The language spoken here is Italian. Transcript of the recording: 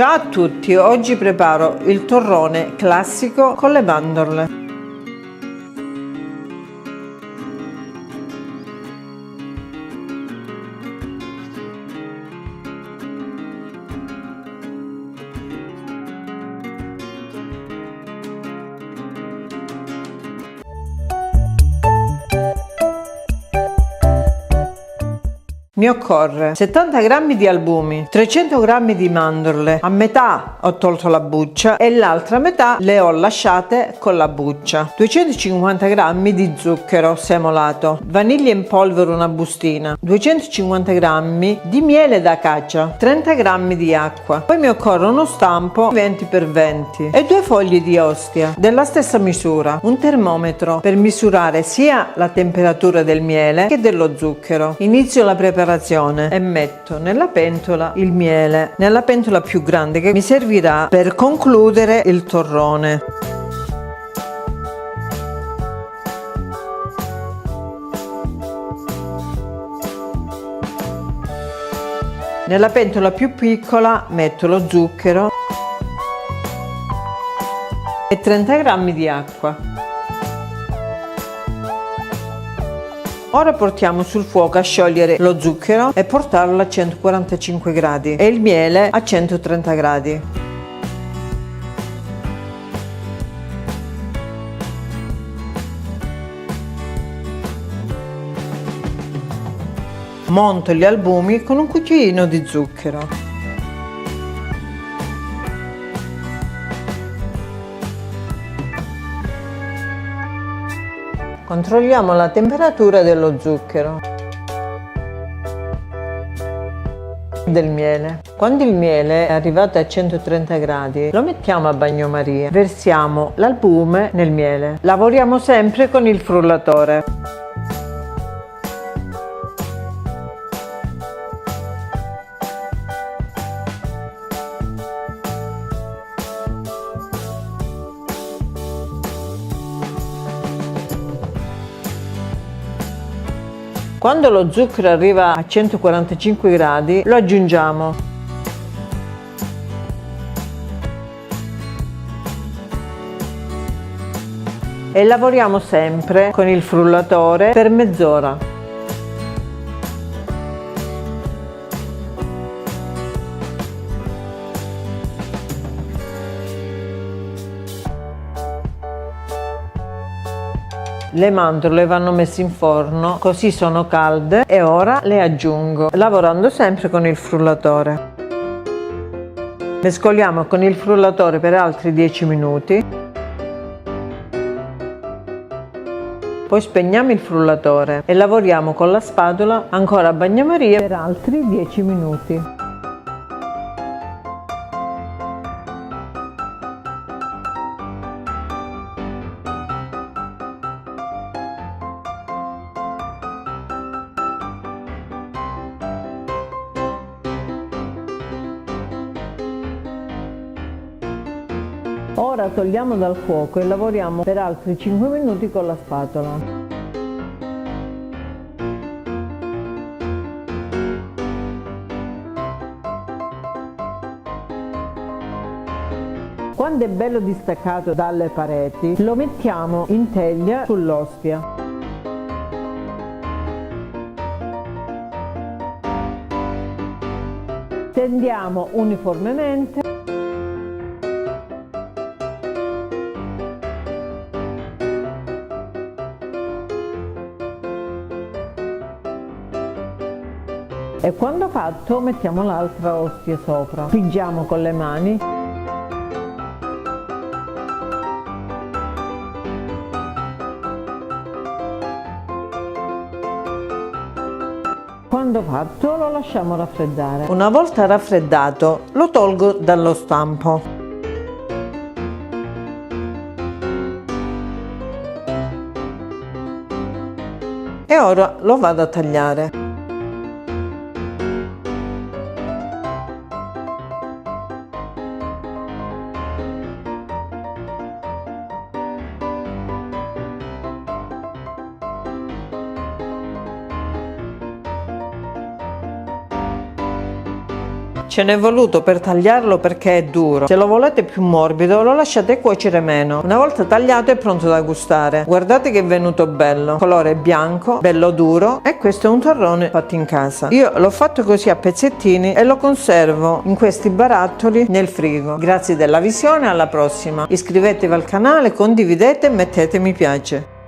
Ciao a tutti, oggi preparo il torrone classico con le mandorle. Mi occorre 70 g di albumi, 300 g di mandorle, a metà ho tolto la buccia e l'altra metà le ho lasciate con la buccia, 250 g di zucchero semolato, vaniglia in polvere una bustina, 250 g di miele d'acaccia, 30 g di acqua. Poi mi occorre uno stampo 20x20 e 2 foglie di ostia della stessa misura, un termometro per misurare sia la temperatura del miele che dello zucchero. Inizio la preparazione e metto nella pentola il miele, nella pentola più grande che mi servirà per concludere il torrone. Nella pentola più piccola metto lo zucchero e 30 g di acqua. Ora portiamo sul fuoco a sciogliere lo zucchero e portarlo a 145 gradi e il miele a 130 gradi. Monto gli albumi con un cucchiaino di zucchero. Controlliamo la temperatura dello zucchero e del miele. Quando il miele è arrivato a 130 gradi lo mettiamo a bagnomaria. Versiamo l'albume nel miele. Lavoriamo sempre con il frullatore. Quando lo zucchero arriva a 145 gradi lo aggiungiamo. E lavoriamo sempre con il frullatore per mezz'ora. Le mandorle vanno messe in forno, così sono calde e ora le aggiungo, lavorando sempre con il frullatore. Mescoliamo con il frullatore per altri 10 minuti. Poi spegniamo il frullatore e lavoriamo con la spatola ancora a bagnomaria per altri 10 minuti. Ora togliamo dal fuoco e lavoriamo per altri 5 minuti con la spatola. Quando è bello distaccato dalle pareti, lo mettiamo in teglia sull'ostia. Tendiamo uniformemente. E quando fatto mettiamo l'altra ostia sopra, fingiamo con le mani. Quando fatto lo lasciamo raffreddare. Una volta raffreddato lo tolgo dallo stampo. E ora lo vado a tagliare. Ce n'è voluto per tagliarlo perché è duro. Se lo volete più morbido lo lasciate cuocere meno. Una volta tagliato è pronto da gustare. Guardate che è venuto bello, colore bianco, bello duro, e questo è un torrone fatto in casa. Io l'ho fatto così a pezzettini e lo conservo in questi barattoli nel frigo. Grazie della visione, alla prossima. Iscrivetevi al canale, condividete e mettete mi piace.